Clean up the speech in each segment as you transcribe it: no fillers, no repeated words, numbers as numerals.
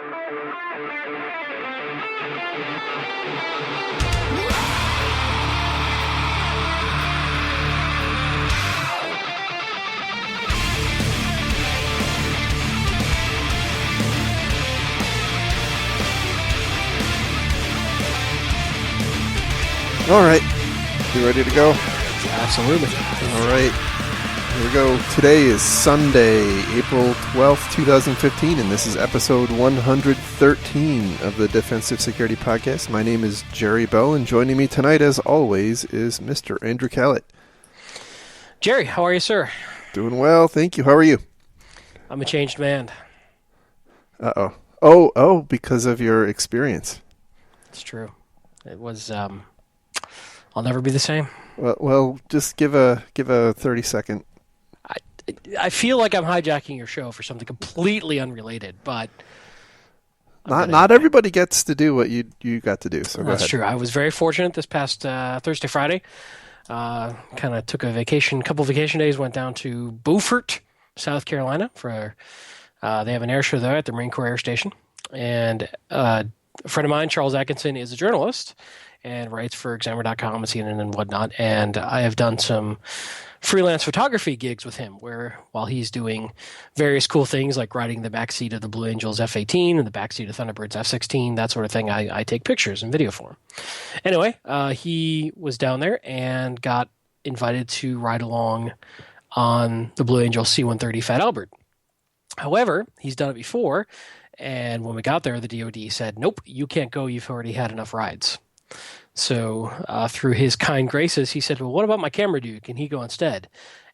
All right, you ready to go? Absolutely. All right, here we go. Today is Sunday, April 12th, 2015, and this is episode 113 of the Defensive Security Podcast. My name is Jerry Bell, and joining me tonight, as always, is Mr. Andrew Callett. Jerry, how are you, sir? Doing well, thank you. How are you? I'm a changed man. Uh-oh. Oh, because of your experience. It's true. It was, I'll never be the same. Well, just give a 30-second. I feel like I'm hijacking your show for something completely unrelated, but... Not everybody gets to do what you got to do, so go ahead. That's true. I was very fortunate this past Thursday, Friday. Kind of took a couple vacation days, went down to Beaufort, South Carolina. For they have an air show there at the Marine Corps Air Station. And a friend of mine, Charles Atkinson, is a journalist and writes for Examiner.com and CNN and whatnot. And I have done some freelance photography gigs with him while he's doing various cool things like riding the backseat of the Blue Angels F-18 and the backseat of Thunderbird's F-16, that sort of thing. I take pictures and video for him. Anyway, he was down there and got invited to ride along on the Blue Angel C-130 Fat Albert. However, he's done it before, and when we got there, the DoD said, nope, you can't go, you've already had enough rides. So through his kind graces, he said, well, what about my camera dude? Can he go instead?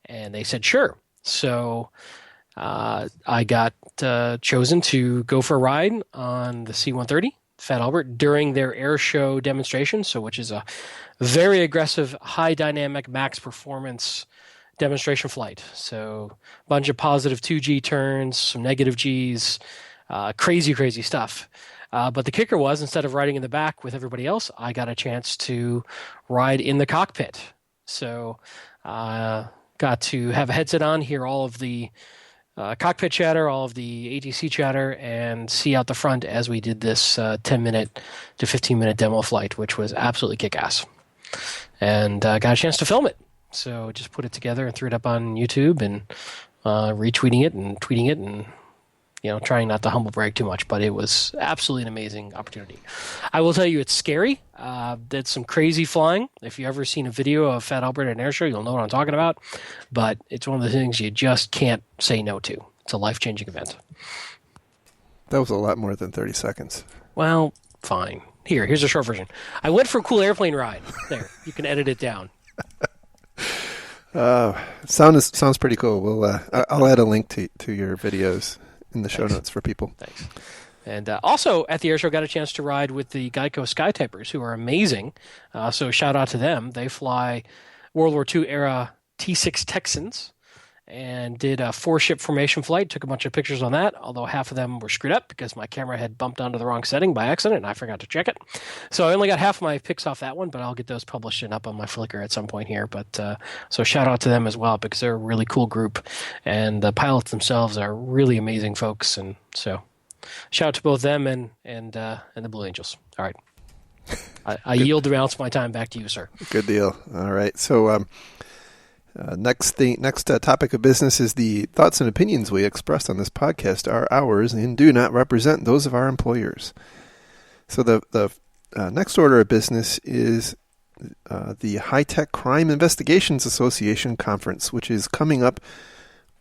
And they said, sure. So I got chosen to go for a ride on the C-130 Fat Albert during their air show demonstration, which is a very aggressive, high dynamic, max performance demonstration flight. So a bunch of positive 2G turns, some negative Gs, crazy, crazy stuff. But the kicker was, instead of riding in the back with everybody else, I got a chance to ride in the cockpit. So got to have a headset on, hear all of the cockpit chatter, all of the ATC chatter, and see out the front as we did this 10-minute to 15-minute demo flight, which was absolutely kick-ass. And got a chance to film it. So just put it together and threw it up on YouTube and retweeting it and tweeting it and trying not to humble brag too much, but it was absolutely an amazing opportunity. I will tell you, it's scary. That's some crazy flying. If you've ever seen a video of Fat Albert at an air show, you'll know what I'm talking about. But it's one of the things you just can't say no to. It's a life-changing event. That was a lot more than 30 seconds. Well, fine. Here's a short version. I went for a cool airplane ride. There, you can edit it down. Sounds pretty cool. I'll add a link to your videos in the show notes for people. Thanks. And also at the air show, got a chance to ride with the Geico Skytypers, who are amazing. So shout out to them. They fly World War II era T-6 Texans and did a 4-ship formation flight. Took a bunch of pictures on that, although half of them were screwed up because my camera had bumped onto the wrong setting by accident, and I forgot to check it. So I only got half of my pics off that one, but I'll get those published and up on my Flickr at some point here. But so shout out to them as well, because they're a really cool group, and the pilots themselves are really amazing folks. And so shout out to both them and the Blue Angels. All right. I yield the balance of my time back to you, sir. Good deal. All right. So next topic of business is the thoughts and opinions we expressed on this podcast are ours and do not represent those of our employers. So the next order of business is the High Tech Crime Investigations Association Conference, which is coming up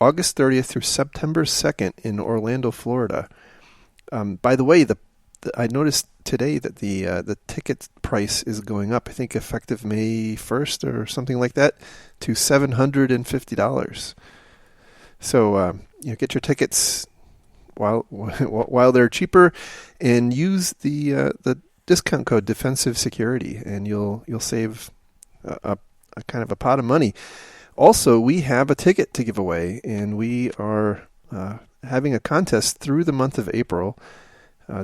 August 30th through September 2nd in Orlando, Florida. By the way, I noticed today that the ticket price is going up. I think effective May 1st or something like that to $750. So get your tickets while they're cheaper, and use the discount code Defensive Security, and you'll save a kind of a pot of money. Also, we have a ticket to give away, and we are having a contest through the month of April.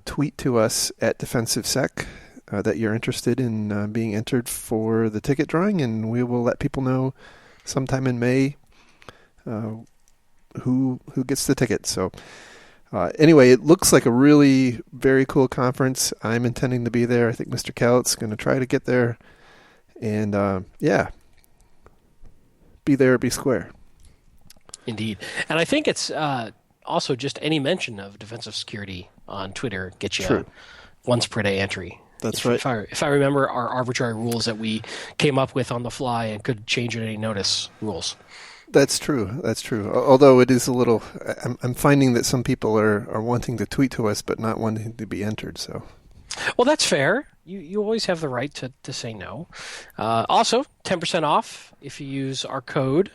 Tweet to us at DefensiveSec that you're interested in being entered for the ticket drawing, and we will let people know sometime in May who gets the ticket. So Anyway, it looks like a really very cool conference. I'm intending to be there. I think Mr. Callett's going to try to get there. And be there or be square. Indeed. And I think it's also just any mention of defensive security on Twitter gets you a once per day entry. That's right. If I remember our arbitrary rules that we came up with on the fly and could change at any notice rules. That's true. That's true. Although it is a little, I'm finding that some people are wanting to tweet to us, but not wanting to be entered. So, well, that's fair. You always have the right to say no. Also, 10% off if you use our code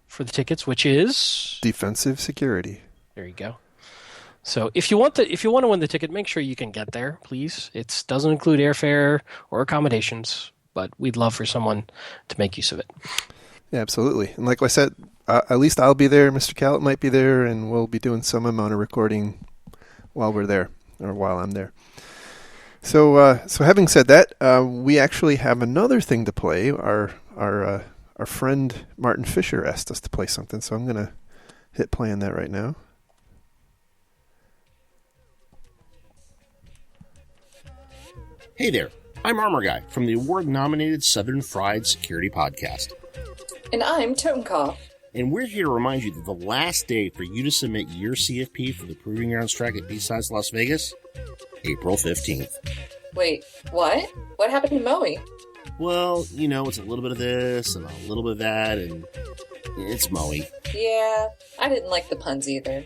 for the tickets, which is defensive security. There you go. So if you want to win the ticket, make sure you can get there, please. It doesn't include airfare or accommodations, but we'd love for someone to make use of it. Yeah, absolutely. And like I said, at least I'll be there. Mr. Callett might be there, and we'll be doing some amount of recording while we're there, or while I'm there. So having said that, we actually have another thing to play. Our friend Martin Fisher asked us to play something, so I'm going to hit play on that right now. Hey there, I'm Armor Guy from the award-nominated Southern Fried Security Podcast. And I'm Totenkopf. And we're here to remind you that the last day for you to submit your CFP for the Proving Ground Strike at B-Sides Las Vegas, April 15th. Wait, what? What happened to Maui? Well, it's a little bit of this and a little bit of that, and it's Maui. Yeah, I didn't like the puns either.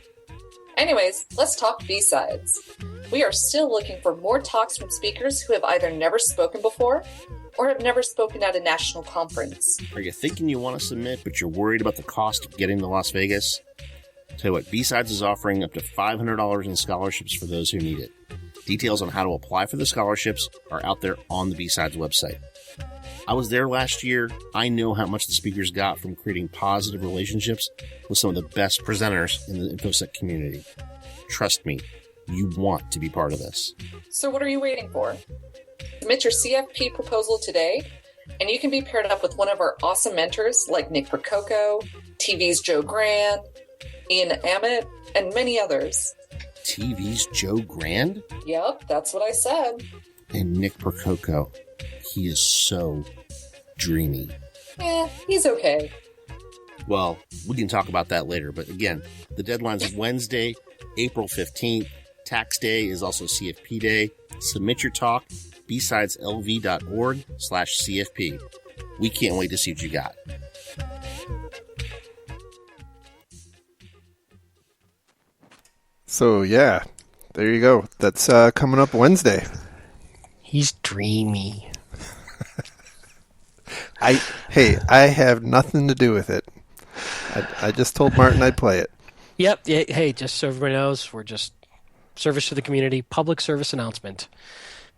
Anyways, let's talk B-Sides. We are still looking for more talks from speakers who have either never spoken before or have never spoken at a national conference. Are you thinking you want to submit, but you're worried about the cost of getting to Las Vegas? Tell you what, B-Sides is offering up to $500 in scholarships for those who need it. Details on how to apply for the scholarships are out there on the B-Sides website. I was there last year. I know how much the speakers got from creating positive relationships with some of the best presenters in the InfoSec community. Trust me, you want to be part of this. So what are you waiting for? Submit your CFP proposal today, and you can be paired up with one of our awesome mentors like Nick Prococo, TV's Joe Grand, Ian Ammett, and many others. TV's Joe Grand? Yep, that's what I said. And Nick Prococo. He is so dreamy. He's okay. Well, we can talk about that later, but again, the deadline is Wednesday, April 15th. Tax day is also CFP day. Submit your talk, bsideslv.org/CFP. We can't wait to see what you got. So, yeah, there you go. That's coming up Wednesday. He's dreamy. I have nothing to do with it. I just told Martin I'd play it. Yep. Yeah, hey, just so everybody knows, we're just service to the community, public service announcement.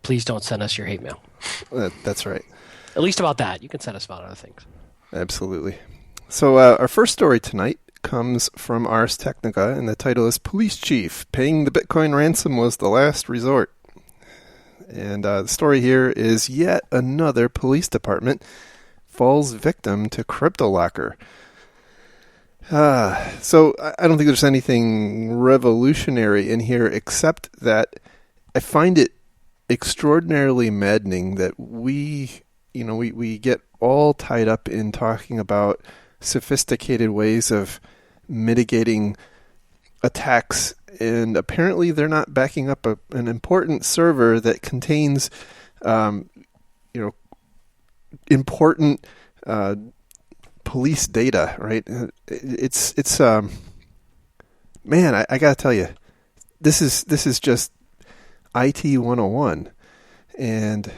Please don't send us your hate mail. That's right. At least about that. You can send us about other things. Absolutely. So our first story tonight comes from Ars Technica, and the title is Police Chief, Paying the Bitcoin Ransom Was the Last Resort. And the story here is yet another police department falls victim to CryptoLocker. So I don't think there's anything revolutionary in here, except that I find it extraordinarily maddening that we get all tied up in talking about sophisticated ways of mitigating attacks, and apparently they're not backing up an important server that contains, important police data, right? It's man, I gotta tell you, this is just IT 101, and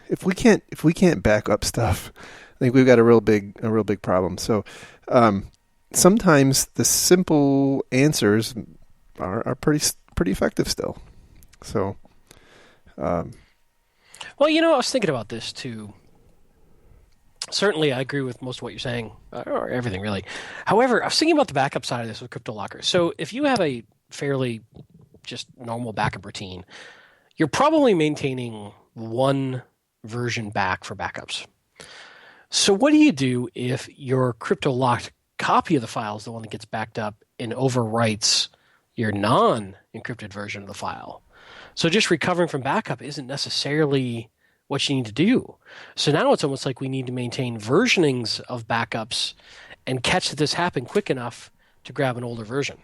if we can't back up stuff, I think we've got a real big problem. So sometimes the simple answers are pretty effective still. So well, I was thinking about this too. Certainly, I agree with most of what you're saying, or everything really. However, I was thinking about the backup side of this with CryptoLocker. So if you have a fairly just normal backup routine, you're probably maintaining one version back for backups. So what do you do if your CryptoLocker copy of the file is the one that gets backed up and overwrites your non-encrypted version of the file. So just recovering from backup isn't necessarily what you need to do. So now it's almost like we need to maintain versionings of backups and catch that this happened quick enough to grab an older version.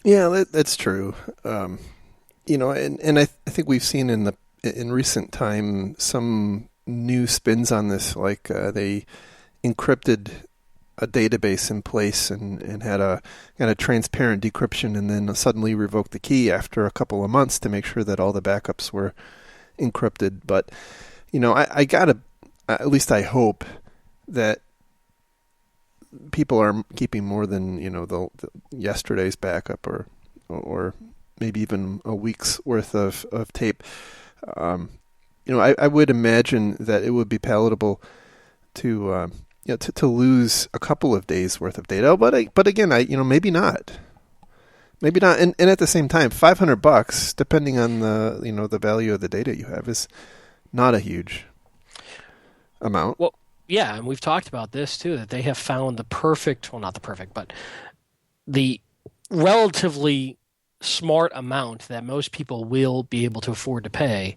Yeah, that's true. And I think we've seen in recent time some new spins on this, like they encrypted a database in place and had a kind of transparent decryption, and then suddenly revoked the key after a couple of months to make sure that all the backups were encrypted. But I gotta, at least I hope that people are keeping more than the yesterday's backup or maybe even a week's worth of tape. I would imagine that it would be palatable to lose a couple of days worth of data, but again, maybe not. Maybe not, and at the same time, $500, depending on the value of the data you have, is not a huge amount. Well, yeah, and we've talked about this too, that they have found the perfect, well, not the perfect, but the relatively smart amount that most people will be able to afford to pay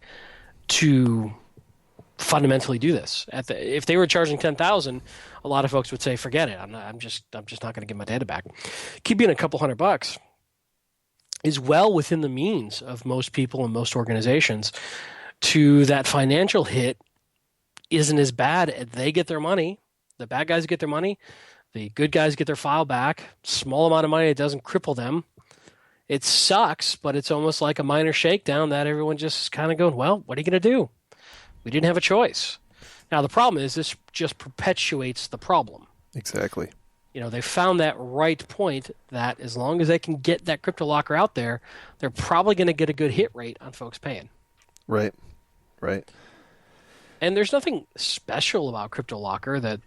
to fundamentally do this. If they were charging $10,000, a lot of folks would say, "Forget it. I'm just not going to give my data back." Keeping a couple $100 is well within the means of most people and most organizations. To that financial hit isn't as bad. They get their money. The bad guys get their money. The good guys get their file back. Small amount of money. It doesn't cripple them. It sucks, but it's almost like a minor shakedown that everyone just kind of going, well, what are you going to do? We didn't have a choice. Now, the problem is this just perpetuates the problem. Exactly. They found that right point that as long as they can get that CryptoLocker out there, they're probably going to get a good hit rate on folks paying. Right. And there's nothing special about CryptoLocker that,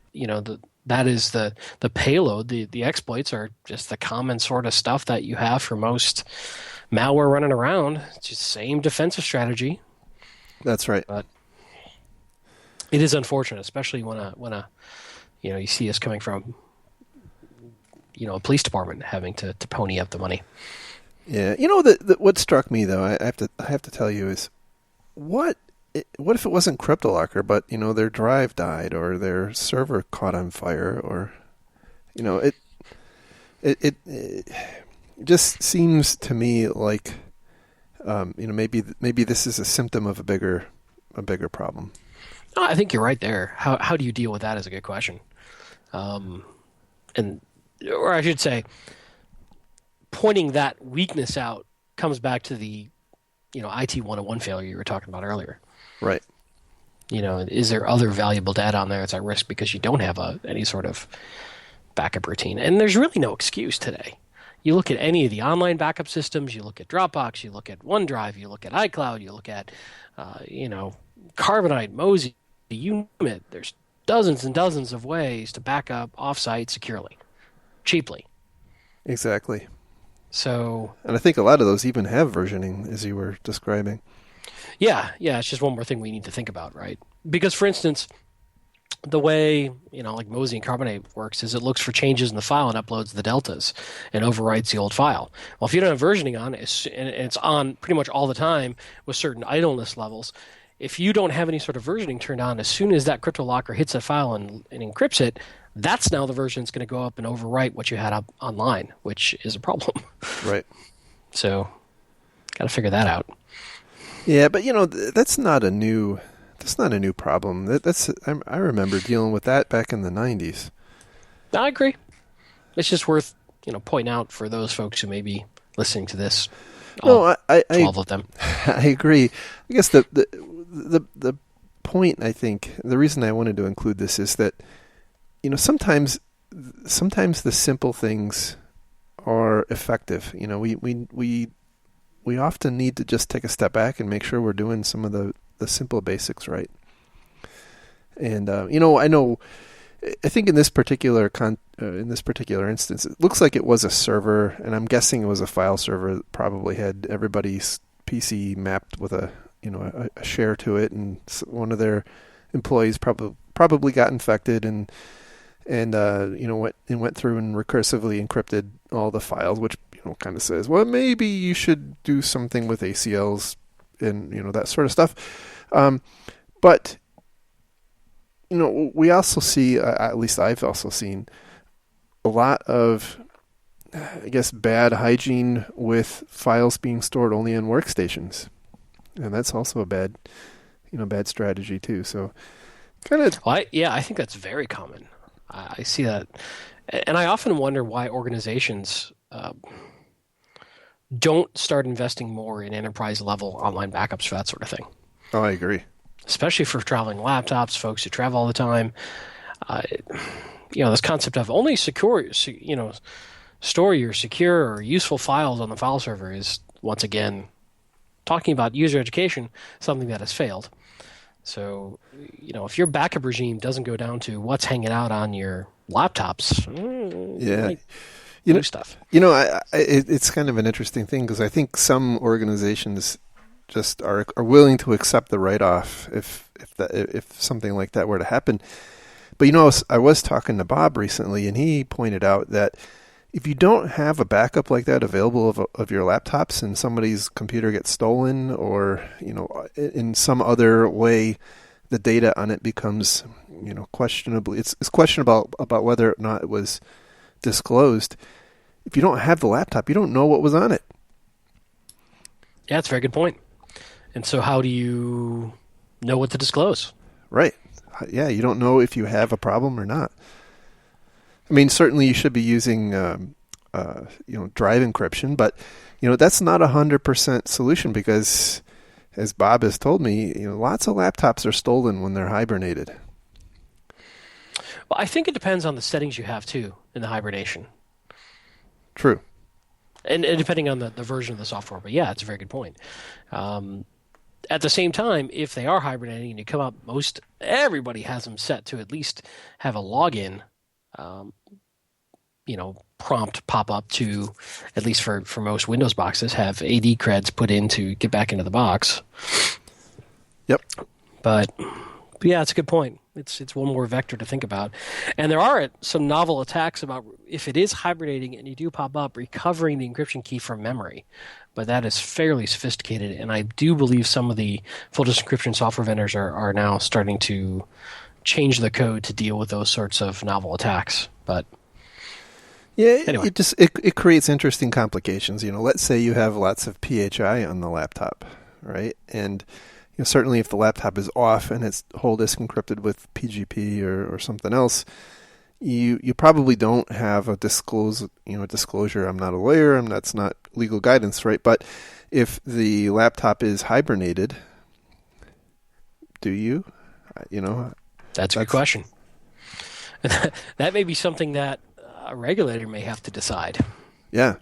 that is the payload. The exploits are just the common sort of stuff that you have for most malware running around. It's just the same defensive strategy. That's right. But it is unfortunate, especially when you see us coming from a police department having to pony up the money. Yeah, what struck me though, I have to tell you, is what if it wasn't CryptoLocker, but their drive died or their server caught on fire, or it just seems to me like maybe this is a symptom of a bigger problem. No, I think you're right there. How do you deal with that is a good question. Or I should say, pointing that weakness out comes back to the, IT 101 failure you were talking about earlier. Right. Is there other valuable data on there that's at risk because you don't have any sort of backup routine? And there's really no excuse today. You look at any of the online backup systems, you look at Dropbox, you look at OneDrive, you look at iCloud, you look at, Carbonite, Mozy, you name it. There's dozens and dozens of ways to back up offsite securely, cheaply. Exactly. So, and I think a lot of those even have versioning, as you were describing. Yeah, it's just one more thing we need to think about, right? Because, for instance, the way, like Mozy and Carbonite works is it looks for changes in the file and uploads the deltas and overwrites the old file. Well, if you don't have versioning on, and it's on pretty much all the time with certain idleness levels, if you don't have any sort of versioning turned on, as soon as that CryptoLocker hits that file and encrypts it, that's now the version that's going to go up and overwrite what you had up online, which is a problem. Right. So, got to figure that out. Yeah, but that's not a new problem. I remember dealing with that back in the 90s. I agree. It's just worth pointing out for those folks who may be listening to this. No, 12 of them. I agree. I guess the point, I think, the reason I wanted to include this is that sometimes the simple things are effective. We often need to just take a step back and make sure we're doing some of the simple basics right. And I think in this particular instance, it looks like it was a server, and I'm guessing it was a file server that probably had everybody's PC mapped with a share to it, and one of their employees probably got infected, and and went through and recursively encrypted all the files, which kind of says, well, maybe you should do something with ACLs and that sort of stuff. But we also see, at least I've also seen, a lot of, I guess, bad hygiene with files being stored only on workstations, and that's also a bad strategy too. So, kind of. Well, I think that's very common. I see that, and I often wonder why organizations don't start investing more in enterprise level online backups for that sort of thing. Oh, I agree. Especially for traveling laptops, folks who travel all the time. This concept of only store your secure or useful files on the file server is, once again, talking about user education, something that has failed. So, if your backup regime doesn't go down to what's hanging out on your laptops, stuff. It's kind of an interesting thing because I think some organizations just are willing to accept the write-off if something like that were to happen. But I was talking to Bob recently, and he pointed out that if you don't have a backup like that available of your laptops, and somebody's computer gets stolen, or in some other way, the data on it becomes questionably, it's questionable about whether or not it was disclosed. If you don't have the laptop, you don't know what was on it. Yeah, that's a very good point. And so how do you know what to disclose? Right. Yeah, you don't know if you have a problem or not. I mean, certainly you should be using drive encryption, but that's not 100% solution because, as Bob has told me, lots of laptops are stolen when they're hibernated. Well, I think it depends on the settings you have too in the hibernation. True. And depending on the version of the software. But yeah, it's a very good point. At the same time, if they are hibernating and you come up, everybody has them set to at least have a login, prompt pop up to, at least for most Windows boxes, have AD creds put in to get back into the box. Yep. But yeah, it's a good point. It's one more vector to think about. And there are some novel attacks about, if it is hibernating and you do pop up, recovering the encryption key from memory. But that is fairly sophisticated, and I do believe some of the full disk encryption software vendors are now starting to change the code to deal with those sorts of novel attacks. But yeah, anyway. It creates interesting complications. Let's say you have lots of PHI on the laptop, right? And certainly if the laptop is off and it's whole disk encrypted with PGP or something else, you probably don't have a disclosure. I'm not a lawyer, that's not legal guidance, right? But if the laptop is hibernated, do you? That's a good question. That may be something that a regulator may have to decide. Yeah.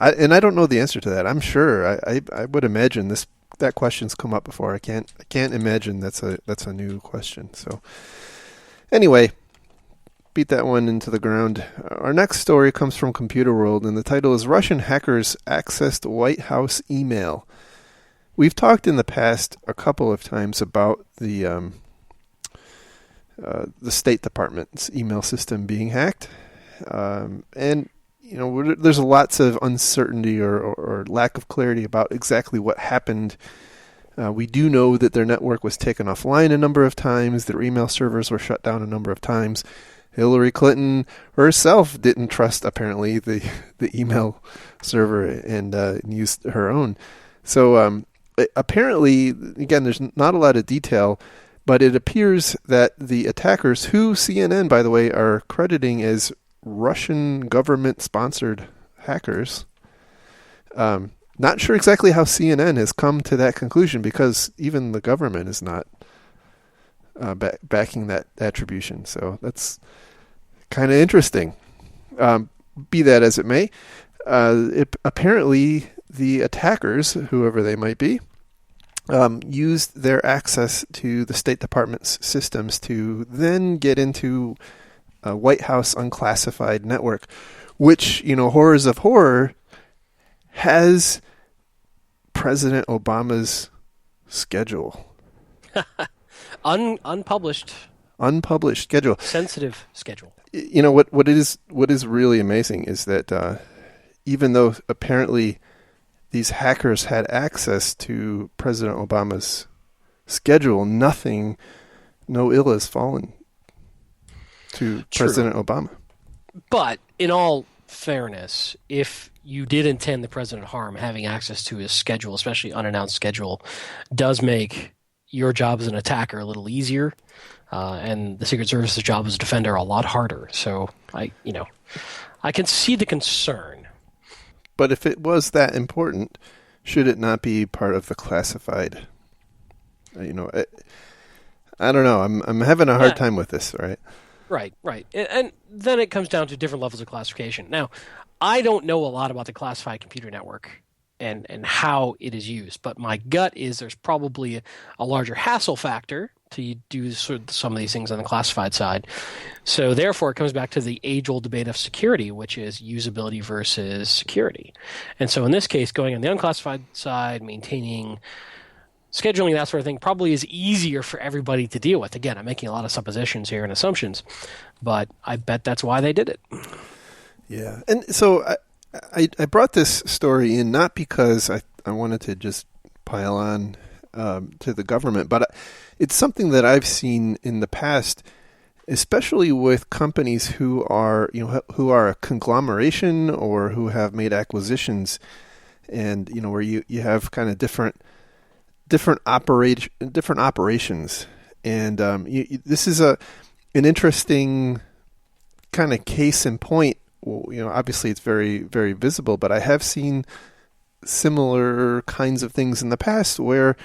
I don't know the answer to that. I'm sure. I would imagine that question's come up before. I can't imagine that's a new question. So anyway, beat that one into the ground. Our next story comes from Computer World, and the title is Russian Hackers Accessed White House Email. We've talked in the past a couple of times about the State Department's email system being hacked. And there's lots of uncertainty or lack of clarity about exactly what happened. We do know that their network was taken offline a number of times. Their email servers were shut down a number of times. Hillary Clinton herself didn't trust, apparently, the email server and used her own. So apparently, again, there's not a lot of detail, but it appears that the attackers, who CNN, by the way, are crediting as Russian government-sponsored hackers. Not sure exactly how CNN has come to that conclusion, because even the government is not backing that attribution. So that's kind of interesting. Be that as it may, apparently the attackers, whoever they might be, used their access to the State Department's systems to then get into a White House unclassified network, which, horrors of horror, has President Obama's schedule. Unpublished unpublished schedule. Sensitive schedule. You know what is really amazing is that even though apparently these hackers had access to President Obama's schedule, no ill has fallen to True. President Obama. But in all fairness, if you did intend the president harm, having access to his schedule, especially unannounced schedule, does make your job as an attacker a little easier, and the Secret Service's job as a defender a lot harder. So I can see the concern. But if it was that important, should it not be part of the classified? I don't know. I'm having a hard time with this, right? Right. And then it comes down to different levels of classification. Now, I don't know a lot about the classified computer network and how it is used, but my gut is there's probably a larger hassle factor to do sort of some of these things on the classified side. So therefore, it comes back to the age-old debate of security, which is usability versus security. And so in this case, going on the unclassified side, maintaining scheduling, that sort of thing, probably is easier for everybody to deal with. Again, I'm making a lot of suppositions here and assumptions, but I bet that's why they did it. Yeah. And so I brought this story in not because I wanted to just pile on to the government, but it's something that I've seen in the past, especially with companies who are a conglomeration or who have made acquisitions, and where you have kind of different operations, and this is an interesting kind of case in point. Well, obviously it's very, very visible, but I have seen similar kinds of things in the past where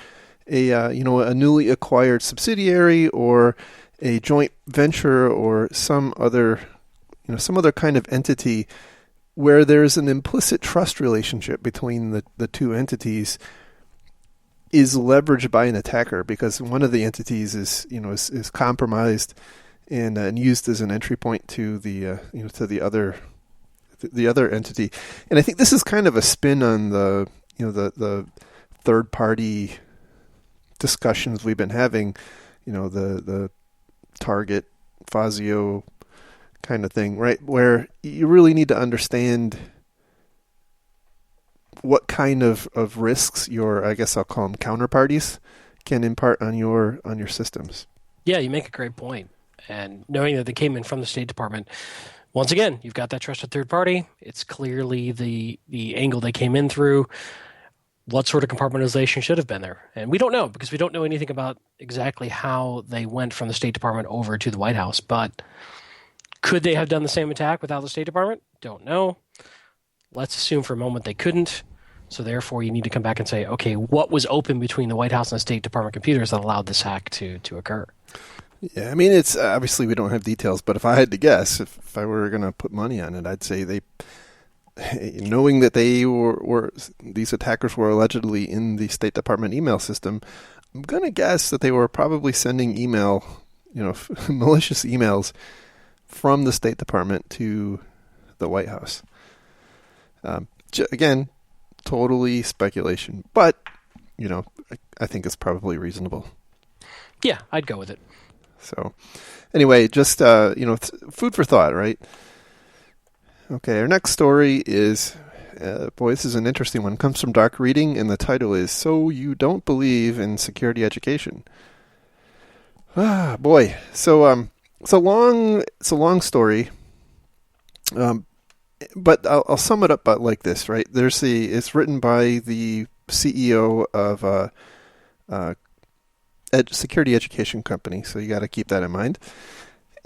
a newly acquired subsidiary or a joint venture or some other kind of entity where there's an implicit trust relationship between the two entities is leveraged by an attacker because one of the entities is compromised and used as an entry point to the other entity. And I think this is kind of a spin on the third party discussions we've been having, the Target, Fazio kind of thing, right? Where you really need to understand what kind of risks your, I guess I'll call them counterparties, can impart on your systems. Yeah, you make a great point. And knowing that they came in from the State Department, once again, you've got that trusted third party. It's clearly the angle they came in through. What sort of compartmentalization should have been there? And we don't know because we don't know anything about exactly how they went from the State Department over to the White House. But could they have done the same attack without the State Department? Don't know. Let's assume for a moment they couldn't. So therefore, you need to come back and say, okay, what was open between the White House and the State Department computers that allowed this hack to occur? Yeah, I mean, it's obviously we don't have details, but if I had to guess, if I were going to put money on it, I'd say they, knowing that they were these attackers were allegedly in the State Department email system, I'm going to guess that they were probably sending malicious emails from the State Department to the White House. Again, totally speculation, but I think it's probably reasonable. Yeah, I'd go with it. So, anyway, just food for thought, right? Okay, our next story is, this is an interesting one. It comes from Dark Reading, and the title is "So You Don't Believe in Security Education." Ah, boy. So, it's a long story. But I'll sum it up like this, right? It's written by the CEO of security education company, so you got to keep that in mind.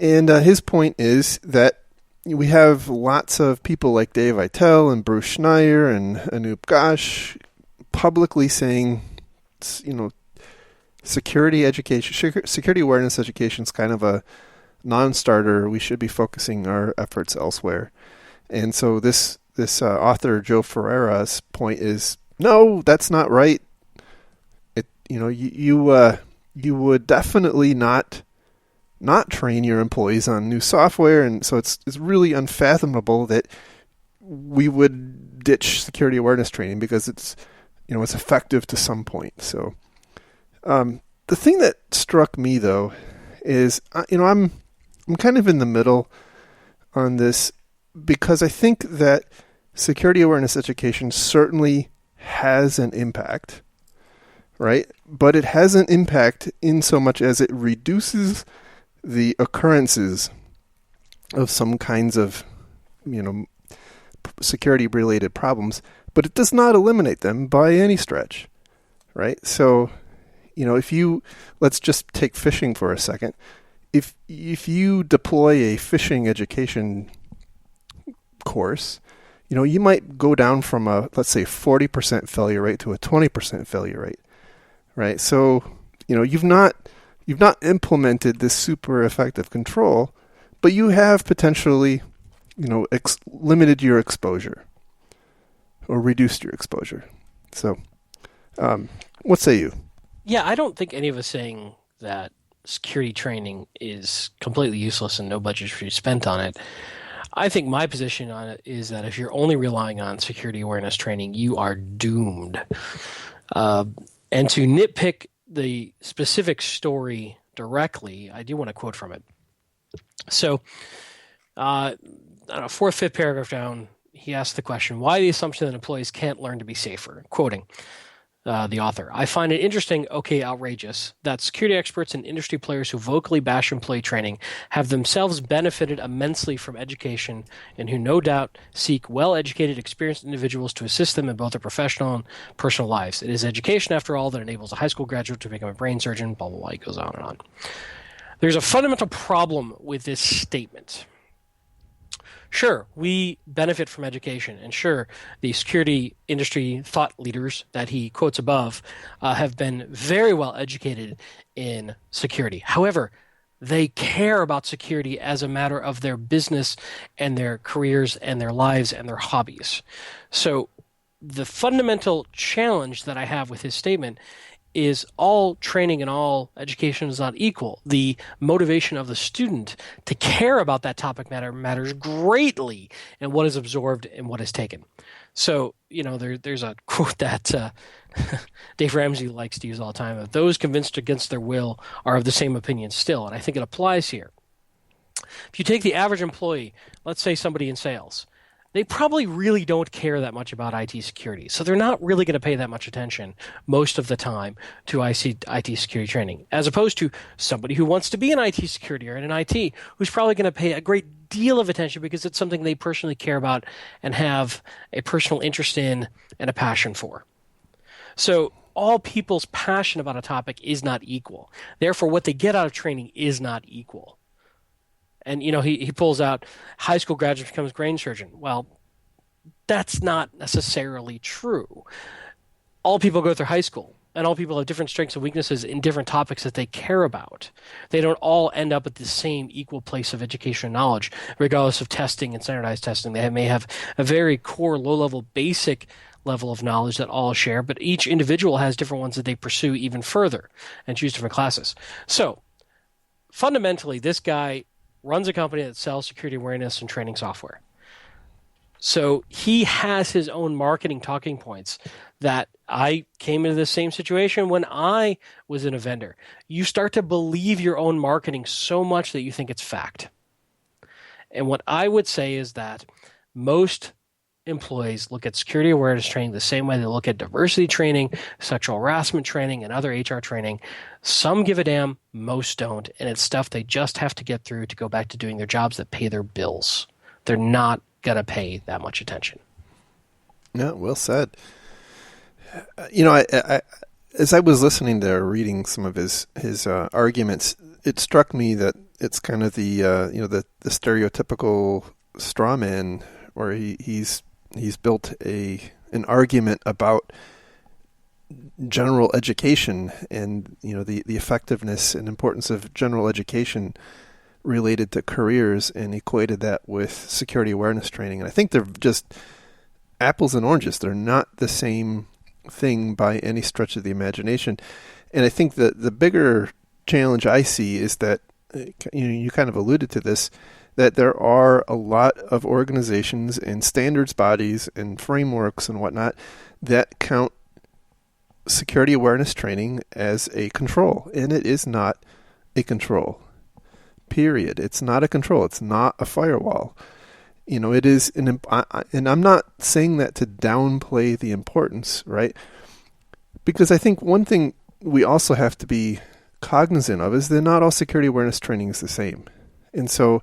And his point is that we have lots of people like Dave Aitel and Bruce Schneier and Anup Ghosh publicly saying, security awareness education is kind of a non-starter. We should be focusing our efforts elsewhere. And so this author, Joe Ferreira's point is, no, that's not right. You would definitely not train your employees on new software, and so it's really unfathomable that we would ditch security awareness training because it's effective to some point. So the thing that struck me though is, I'm kind of in the middle on this, because I think that security awareness education certainly has an impact, right? But it has an impact in so much as it reduces the occurrences of some kinds of, security-related problems, but it does not eliminate them by any stretch, right? So, let's just take fishing for a second. If you deploy a fishing education course, you might go down from a, let's say, 40% failure rate to a 20% failure rate, right? So, you've not implemented this super effective control, but you have potentially, limited your exposure or reduced your exposure. So, what say you? Yeah, I don't think any of us saying that security training is completely useless and no budget should be spent on it. I think my position on it is that if you're only relying on security awareness training, you are doomed. And to nitpick the specific story directly, I do want to quote from it. So, fourth, fifth paragraph down, he asked the question, why the assumption that employees can't learn to be safer? Quoting the author, I find it interesting, outrageous, that security experts and industry players who vocally bash employee training have themselves benefited immensely from education and who no doubt seek well-educated, experienced individuals to assist them in both their professional and personal lives. It is education, after all, that enables a high school graduate to become a brain surgeon, blah, blah, blah. He goes on and on. There's a fundamental problem with this statement. Sure, we benefit from education, and sure, the security industry thought leaders that he quotes above have been very well educated in security. However, they care about security as a matter of their business and their careers and their lives and their hobbies. So the fundamental challenge that I have with his statement is all training and all education is not equal. The motivation of the student to care about that topic matter matters greatly in what is absorbed and what is taken. So, there's a quote that Dave Ramsey likes to use all the time, that those convinced against their will are of the same opinion still, and I think it applies here. If you take the average employee, let's say somebody in sales, they probably really don't care that much about IT security. So they're not really going to pay that much attention most of the time to IT security training, as opposed to somebody who wants to be in IT security or in an IT who's probably going to pay a great deal of attention because it's something they personally care about and have a personal interest in and a passion for. So all people's passion about a topic is not equal. Therefore, what they get out of training is not equal. And, he pulls out high school graduate becomes brain surgeon. Well, that's not necessarily true. All people go through high school, and all people have different strengths and weaknesses in different topics that they care about. They don't all end up at the same equal place of education and knowledge, regardless of testing and standardized testing. They may have a very core, low-level, basic level of knowledge that all share, but each individual has different ones that they pursue even further and choose different classes. So, fundamentally, this guy runs a company that sells security awareness and training software. So he has his own marketing talking points that I came into the same situation when I was in a vendor. You start to believe your own marketing so much that you think it's fact. And what I would say is that most employees look at security awareness training the same way they look at diversity training, sexual harassment training, and other HR training. Some give a damn, most don't, and it's stuff they just have to get through to go back to doing their jobs that pay their bills. They're not going to pay that much attention. Yeah, well said. I as I was listening to reading some of his arguments, it struck me that it's kind of the stereotypical straw man where he's built an argument about general education and the effectiveness and importance of general education related to careers, and equated that with security awareness training. And I think they're just apples and oranges. They're not the same thing by any stretch of the imagination. And I think that the bigger challenge I see is that you kind of alluded to this, that there are a lot of organizations and standards bodies and frameworks and whatnot that count security awareness training as a control, and it is not a control. period. It's not a control. It's not a firewall. It is and I'm not saying that to downplay the importance, right? Because I think one thing we also have to be cognizant of is that not all security awareness training is the same. And so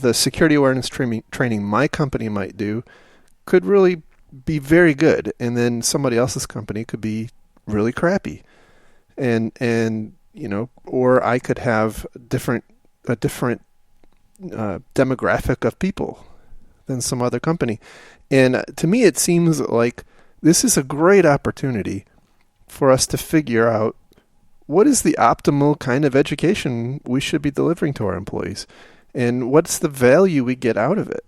the security awareness training my company might do could really be very good, and then somebody else's company could be really crappy. And or I could have a different demographic of people than some other company. And to me, it seems like this is a great opportunity for us to figure out what is the optimal kind of education we should be delivering to our employees, and what's the value we get out of it.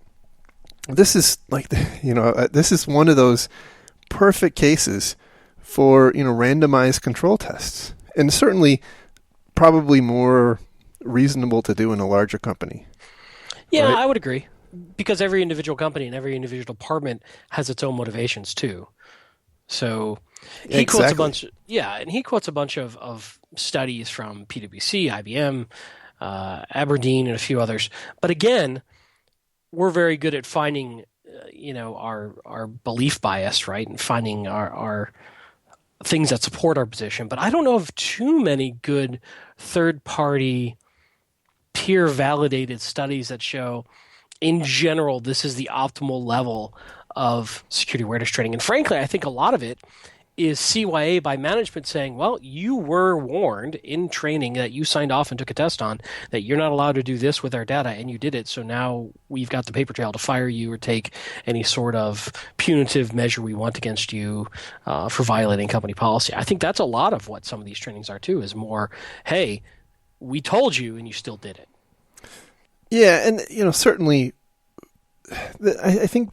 This is this is one of those perfect cases for, randomized control tests, and certainly probably more reasonable to do in a larger company. Yeah, right? I would agree, because every individual company and every individual department has its own motivations too. So he quotes a bunch. Yeah, and he quotes a bunch of studies from PwC, IBM, Aberdeen, and a few others. But again, we're very good at finding, our belief bias, right, and finding our things that support our position. But I don't know of too many good third-party, peer-validated studies that show, in general, this is the optimal level of security awareness training. And frankly, I think a lot of it is CYA by management saying, well, you were warned in training that you signed off and took a test on that you're not allowed to do this with our data, and you did it. So now we've got the paper trail to fire you or take any sort of punitive measure we want against you for violating company policy. I think that's a lot of what some of these trainings are too, is more, hey, we told you and you still did it. Yeah, and certainly I think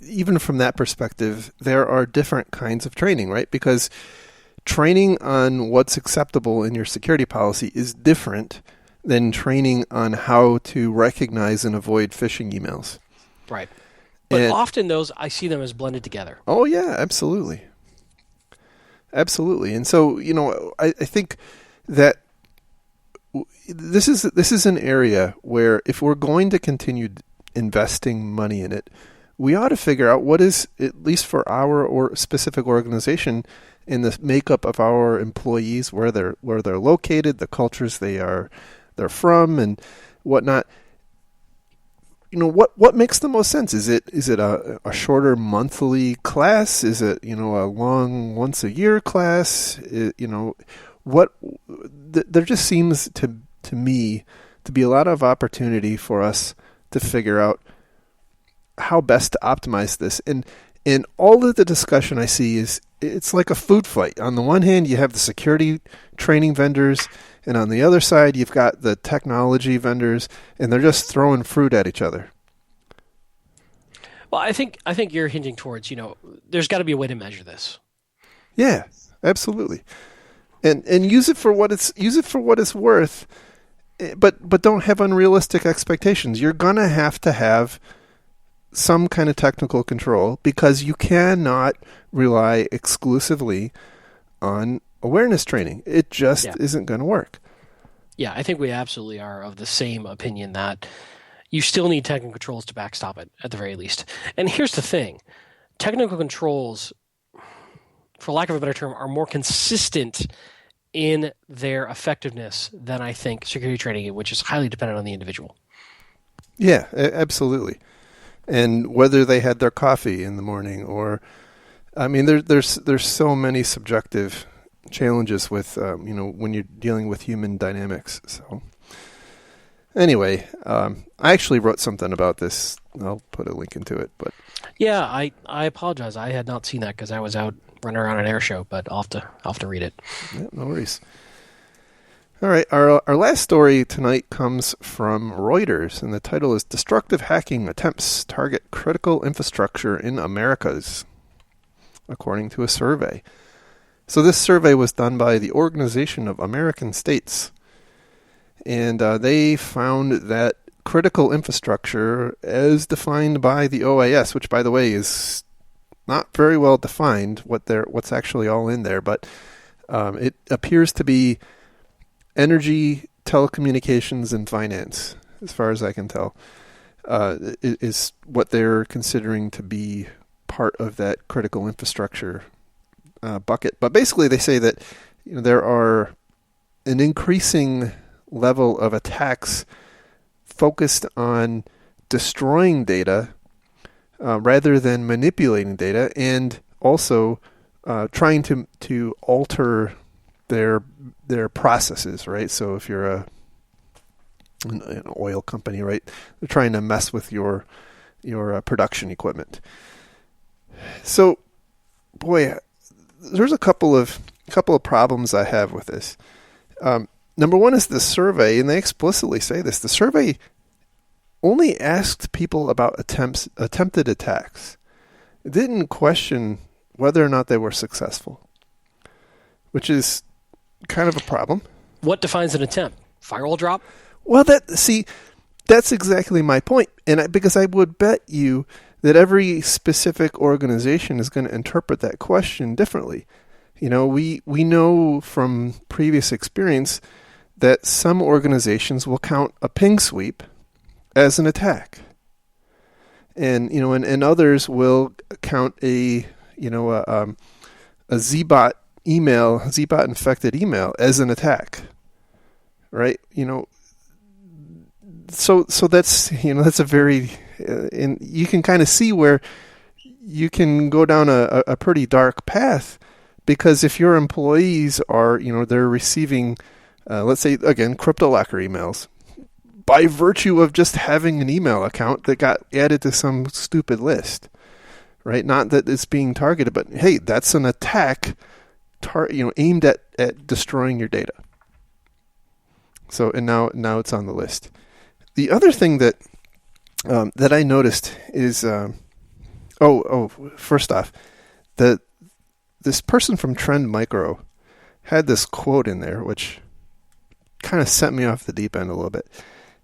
even from that perspective, there are different kinds of training, right? Because training on what's acceptable in your security policy is different than training on how to recognize and avoid phishing emails. Right. But often those, I see them as blended together. Oh, yeah, absolutely. Absolutely. And so, I think that this is an area where if we're going to continue investing money in it, we ought to figure out what is, at least for our or specific organization, in the makeup of our employees, where they're located, the cultures they're from, and whatnot. What makes the most sense? Is it a shorter monthly class? Is it a long once a year class? There just seems to me to be a lot of opportunity for us to figure out how best to optimize this. And all of the discussion I see is it's like a food fight. On the one hand, you have the security training vendors, and on the other side, you've got the technology vendors, and they're just throwing fruit at each other. Well, I think you're hinting towards, there's got to be a way to measure this. Yeah, absolutely. And use it for what it's worth. But don't have unrealistic expectations. You're going to have some kind of technical control, because you cannot rely exclusively on awareness training. It just isn't going to work. Yeah, I think we absolutely are of the same opinion that you still need technical controls to backstop it at the very least. And here's the thing. Technical controls, for lack of a better term, are more consistent in their effectiveness than I think security training, which is highly dependent on the individual. Yeah, absolutely. And whether they had their coffee in the morning, or, I mean, there's so many subjective challenges with when you're dealing with human dynamics. So anyway, I actually wrote something about this. I'll put a link into it. But yeah, I apologize. I had not seen that because I was out running around an air show, but I'll have to read it. Yeah, no worries. All right, our last story tonight comes from Reuters, and the title is Destructive Hacking Attempts Target Critical Infrastructure in Americas, according to a survey. So this survey was done by the Organization of American States, and they found that critical infrastructure, as defined by the OAS, which, by the way, is not very well defined what's actually all in there, but it appears to be energy, telecommunications and finance, as far as I can tell, is what they're considering to be part of that critical infrastructure bucket. But basically, they say that there are an increasing level of attacks focused on destroying data rather than manipulating data, and also trying to alter their processes, right? So if you're an oil company, right, they're trying to mess with your production equipment. So, boy, there's a couple of problems I have with this. Number one is the survey, and they explicitly say this. The survey only asked people about attempted attacks. It didn't question whether or not they were successful, which is kind of a problem. What defines an attempt? Firewall drop? Well, that's exactly my point. And because I would bet you that every specific organization is going to interpret that question differently. We know from previous experience that some organizations will count a ping sweep as an attack, and others will count a Zbot infected email as an attack, right? So that's that's a very and you can kind of see where you can go down a pretty dark path, because if your employees are they're receiving let's say again CryptoLocker emails by virtue of just having an email account that got added to some stupid list, right? Not that it's being targeted, but hey, that's an attack aimed at destroying your data. So, and now it's on the list. The other thing that I noticed is, first off, this person from Trend Micro had this quote in there, which kind of sent me off the deep end a little bit.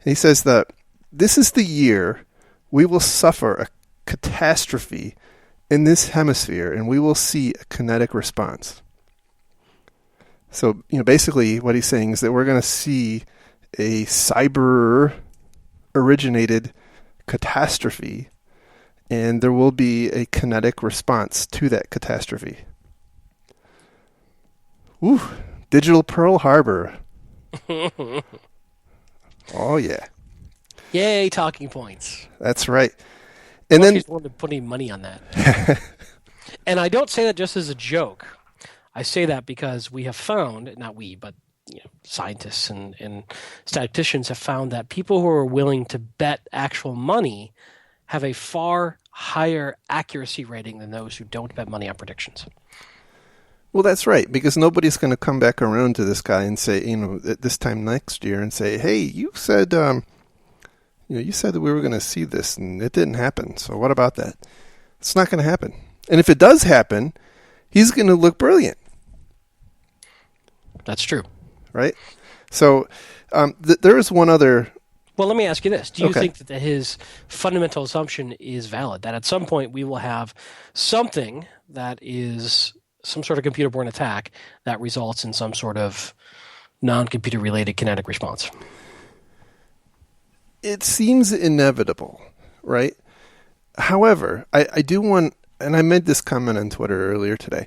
And he says that this is the year we will suffer a catastrophe in this hemisphere, and we will see a kinetic response. So, basically what he's saying is that we're going to see a cyber-originated catastrophe, and there will be a kinetic response to that catastrophe. Ooh, digital Pearl Harbor. Oh, yeah. Yay, talking points. That's right. And then he's willing to put any money on that. And I don't say that just as a joke. I say that because we have found, not we, but scientists and statisticians have found that people who are willing to bet actual money have a far higher accuracy rating than those who don't bet money on predictions. Well, that's right, because nobody's going to come back around to this guy and say, at this time next year and say, hey, you said, you said that we were going to see this and it didn't happen. So what about that? It's not going to happen. And if it does happen, he's going to look brilliant. That's true. Right? So there is one other... Well, let me ask you this. Do you Okay. think that his fundamental assumption is valid, that at some point we will have something that is some sort of computer-borne attack that results in some sort of non-computer related kinetic response? It seems inevitable, right? However, I do want, and I made this comment on Twitter earlier today,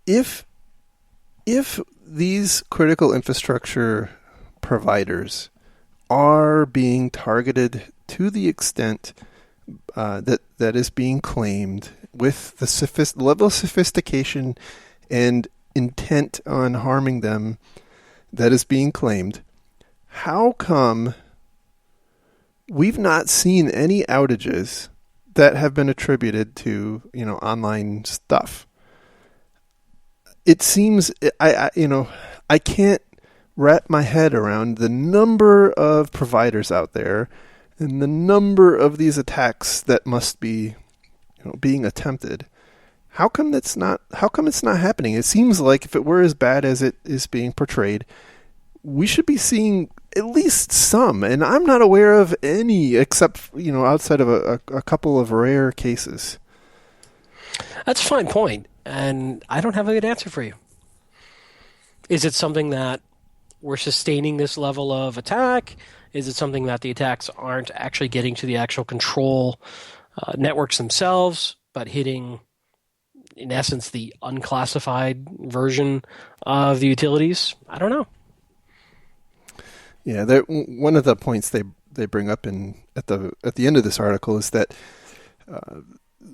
if these critical infrastructure providers are being targeted to the extent that is being claimed, with the level of sophistication and intent on harming them that is being claimed, how come we've not seen any outages that have been attributed to online stuff? It seems I can't wrap my head around the number of providers out there and the number of these attacks that must be being attempted. How come it's not happening? It seems like if it were as bad as it is being portrayed, we should be seeing at least some, and I'm not aware of any except outside of a couple of rare cases. That's a fine point, and I don't have a good answer for you. Is it something that we're sustaining this level of attack? Is it something that the attacks aren't actually getting to the actual control networks themselves, but hitting, in essence, the unclassified version of the utilities? I don't know. Yeah, one of the points they bring up at the end of this article is that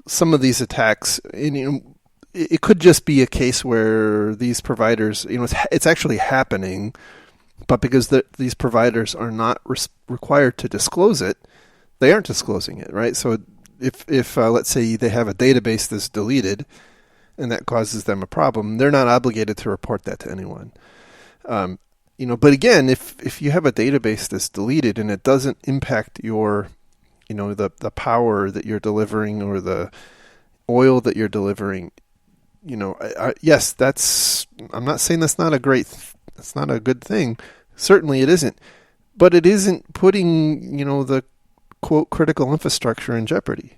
some of these attacks, it could just be a case where these providers, it's actually happening, but because these providers are not required to disclose it, they aren't disclosing it, right? So if let's say they have a database that's deleted, and that causes them a problem, they're not obligated to report that to anyone. But again, if you have a database that's deleted and it doesn't impact your, the power that you're delivering or the oil that you're delivering, yes, I'm not saying that's not that's not a good thing. Certainly it isn't. But it isn't putting, the quote critical infrastructure in jeopardy.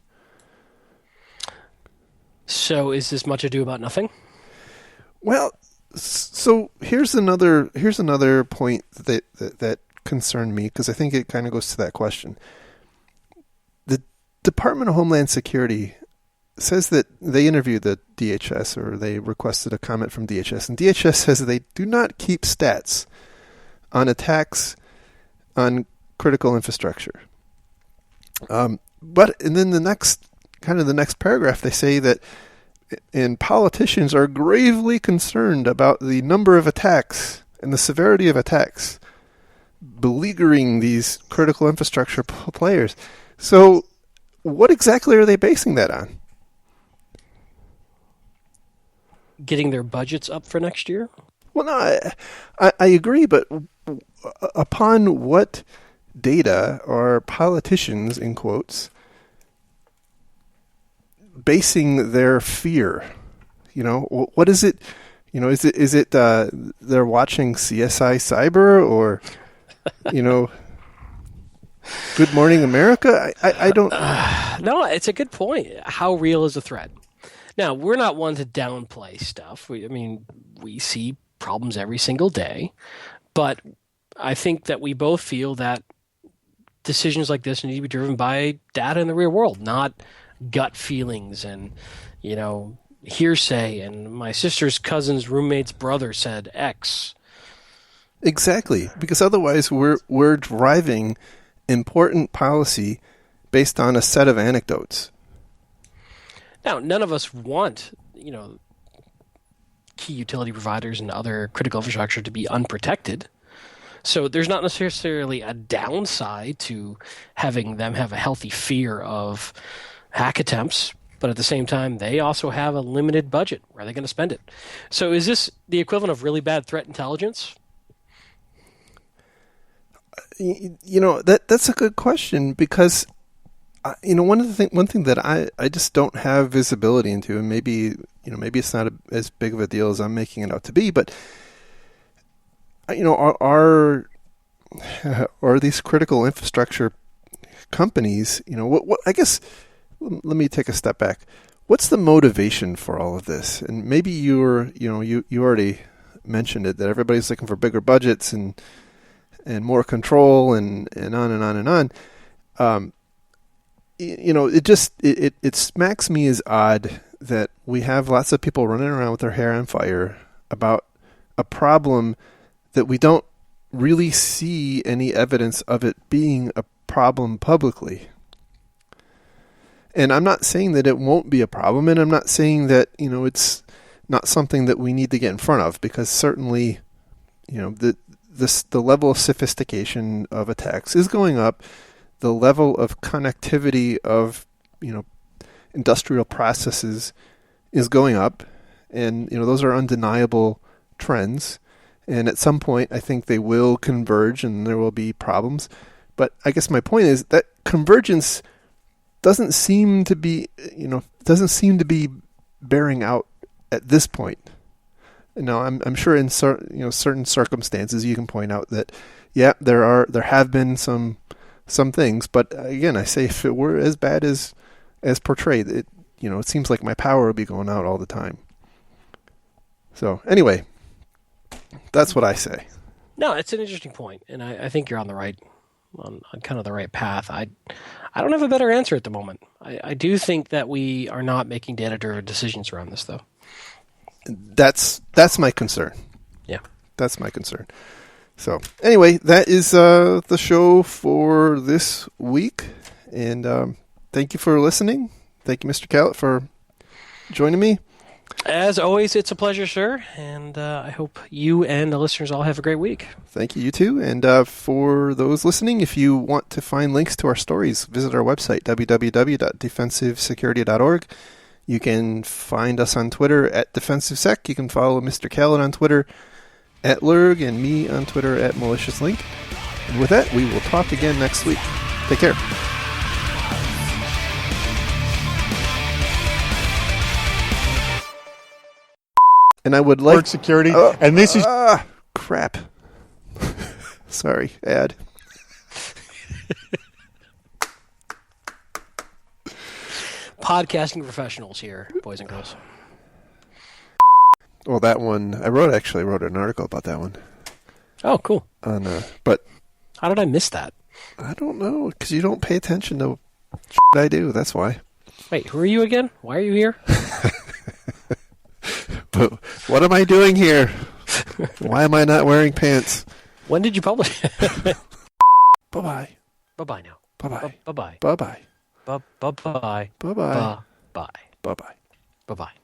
So is this much ado about nothing? Well, so here's another point that concerned me, because I think it kind of goes to that question. The Department of Homeland Security says that they interviewed the DHS, or they requested a comment from DHS, and DHS says they do not keep stats on attacks on critical infrastructure. And then the next paragraph, they say that and politicians are gravely concerned about the number of attacks and the severity of attacks beleaguering these critical infrastructure players. So what exactly are they basing that on? Getting their budgets up for next year? Well, no, I agree, but upon what data are politicians, in quotes, basing their fear? What is it? Is it they're watching CSI Cyber, or Good Morning America? I don't. No, it's a good point. How real is the threat? Now, we're not one to downplay stuff. We see problems every single day, but I think that we both feel that decisions like this need to be driven by data in the real world, not gut feelings and, hearsay and my sister's cousin's roommate's brother said X. Exactly, because otherwise we're driving important policy based on a set of anecdotes. Now, none of us want, key utility providers and other critical infrastructure to be unprotected. So there's not necessarily a downside to having them have a healthy fear of hack attempts, but at the same time, they also have a limited budget. Where are they going to spend it? So is this the equivalent of really bad threat intelligence? That's a good question, because one thing that I just don't have visibility into, and maybe it's not as big of a deal as I'm making it out to be, but are these critical infrastructure companies, what I guess, let me take a step back. What's the motivation for all of this? And maybe you already mentioned it, that everybody's looking for bigger budgets and more control and on and on and on. It smacks me as odd that we have lots of people running around with their hair on fire about a problem that we don't really see any evidence of it being a problem publicly. And I'm not saying that it won't be a problem, and I'm not saying that, it's not something that we need to get in front of, because certainly, the level of sophistication of attacks is going up. The level of connectivity of, industrial processes is going up, and, those are undeniable trends. And at some point, I think they will converge and there will be problems. But I guess my point is that convergence doesn't seem to be bearing out at this point. Now, I'm sure in certain circumstances you can point out that, yeah, there have been some things, but again, I say, if it were as bad as portrayed, it seems like my power would be going out all the time. So anyway, that's what I say. No, it's an interesting point, and I think you're on kind of the right path. I don't have a better answer at the moment. I do think that we are not making data-driven decisions around this, though. That's my concern. Yeah. That's my concern. So anyway, that is the show for this week. And thank you for listening. Thank you, Mr. Callett, for joining me. As always, it's a pleasure, sir. And I hope you and the listeners all have a great week. Thank you, you too. And for those listening, if you want to find links to our stories, visit our website, www.defensivesecurity.org. You can find us on Twitter at DefensiveSec. You can follow Mr. Callett on Twitter at Lurg and me on Twitter at MaliciousLink. And with that, we will talk again next week. Take care. And I would like... Word security, and this is... crap. Sorry, ad. Podcasting professionals here, boys and girls. Well, that one, I wrote an article about that one. Oh, cool. But how did I miss that? I don't know, because you don't pay attention to shit I do, that's why. Wait, who are you again? Why are you here? But what am I doing here? Why am I not wearing pants? When did you publish? Bye-bye. Bye-bye now. Bye-bye. Bye-bye. Bye-bye. Bye-bye. Bye-bye. Bye-bye. Bye-bye. Bye-bye.